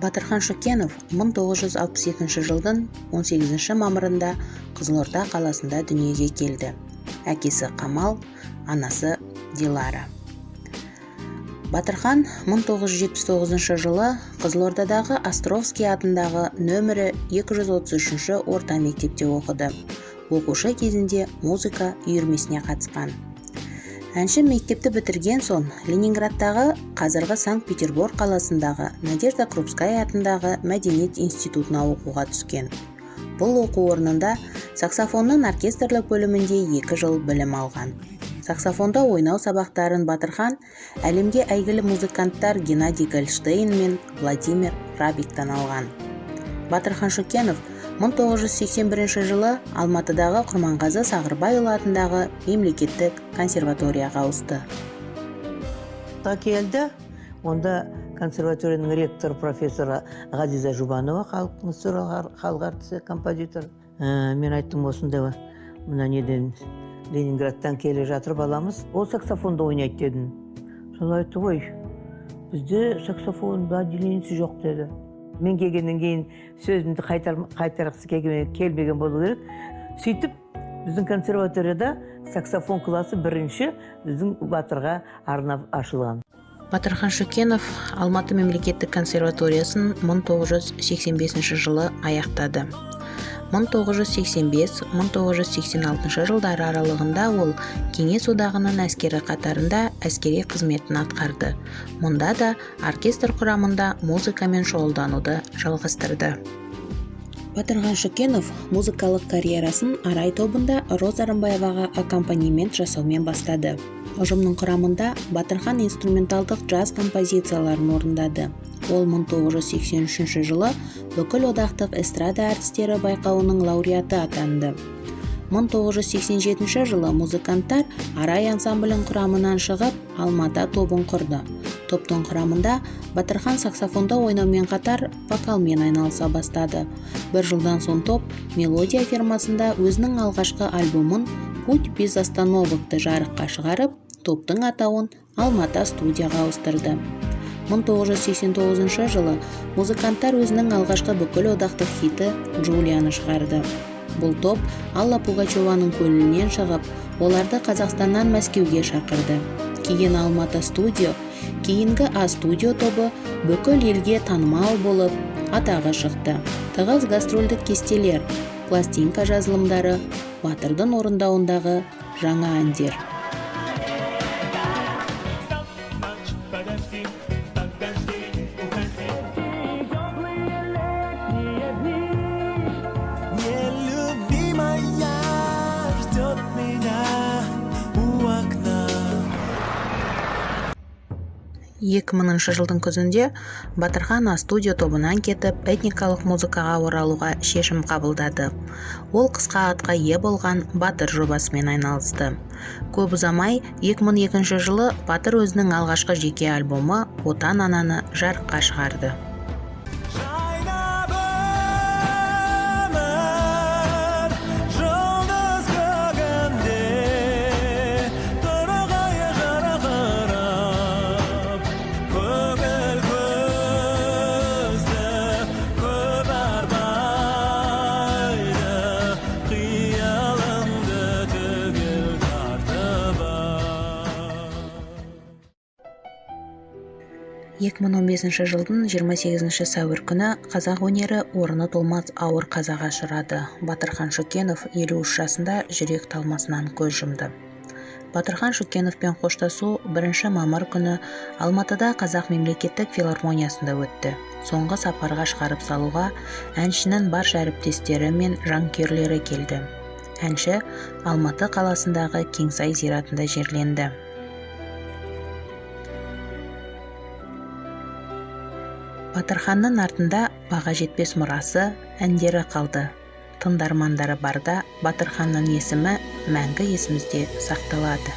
Батырхан Шүкенов 1962 жылдың 18 мамырында Қызылорда қаласында дүниеге келді. Әкесі Қамал, анасы Дилара. Батырхан 1979 жылы Қызылордадағы Островский атындағы нөмірі 233 орта мектепте оқыды. Оқушы кезінде музыка үйірмесіне қатысқан. Әнші мектепті бітірген соң Ленинградтағы, қазіргі Санкт-Петербург қаласындағы Надежда Крупская атындағы Мәдениет институтына оқуға түскен. Бұл оқу орнында саксофонның оркестрлік бөлімінде 2 жыл білім алған. Саксофонда ойнау сабақтарын Батырхан әлемге әйгілі музыканттар Геннадий Гольштейн мен Владимир Рабиктан алған. Батырхан Шүкенов 1981 жылы Алматыдағы Құрманғазы Сағырбайұлы атындағы мемлекеттік консерваторияға ауысты. Келді, онда консерваторияның ректор профессоры Ғазиза Жұбанова, халық артисі, композитор. Мен айттым осында, мына неден Ленинградтан келе жатыр баламыз, ол саксофонда ойнайды дедім. Сол айтты, ой, бізде саксофонда отделениесі жоқ деді. Мен келгеннен кейін сөзімді қайтарғысы келмеген болу керек. Сөйтіп, біздің консерваторияда саксофон класы бірінші біздің Батырға арнап ашылған. Батырхан Шүкенов Алматы мемлекеттік консерваториясын 1985 жылы аяқтады. 1985-1986 жылдары аралығында ол Кеңес одағының әскері қатарында әскери қызметін атқарды. Мұнда да оркестр құрамында музыкамен шұғылдануды жалғастырды. Батырхан Шүкенов музыкалық карьерасын Арай тобында Роза Рымбаеваға аккомпанемент жасаумен бастады. Ұжымның құрамында Батырхан инструменталдық джаз композицияларын орындады. Ол 1983 жылы бүкіл одақтық эстрада артистері байқауының лауреаты атанды. 1987 жылы музыканттар Арай ансамблінің құрамынан шығып, Алматы тобын құрды. Топтың құрамында Батырхан саксофонда ойнаумен қатар вокалмен айналыса бастады. Бір жылдан соң топ Мелодия фирмасында өзінің алғашқы альбомын «Путь без остановокты» жарыққа шығарып, топтың атауын Алматы студияға ауыстырды. 1989 жылы музыканттар өзінің алғашқы бүкіл одақтық хиті «Джулияны» шығарды. Бұл топ Алла Пугачеваның көңілінен шығып, оларды Қазақстаннан Мәскеуге шақырды. Кейін Алматы студио, кейінгі А-студио тобы бүкіл елге танымал болып, атағы шықты. Тығыз гастрольдік кестелер, пластинка жазылымдары, Батырдың орындауындағы жаңа әндер. Екі 2000 жылдың күзінде Батырхан А-студио тобынан кетіп, этникалық музыкаға оралуға шешім қабылдады. Ол қысқа атқа ие болған Батыр жобасымен айналысты. Көп ұзамай 2002 жылы Батыр өзінің алғашқы жеке альбомы «Отан ананы» жарыққа шығарды. Екі 2015 жылдың 28 сәуір күні қазақ өнері орны толмас ауыр қазаға ұшырады. Батырхан Шүкенов 53 жасында жүрек талмасынан көз жұмды. Батырхан Шүкеновпен қоштасу 1 мамыр күні Алматыда Қазақ мемлекеттік филармониясында өтті. Соңғы сапарға шығарып салуға әншінің барша әріптестері мен жанкүйерлері келді. Әнші Алматы қаласындағы Кеңсай зиратында жерленді. Батырханның артында баға жетпес мұрасы, әндері қалды. Тыңдармандары барда Батырханның есімі мәңгі есімізде сақталады.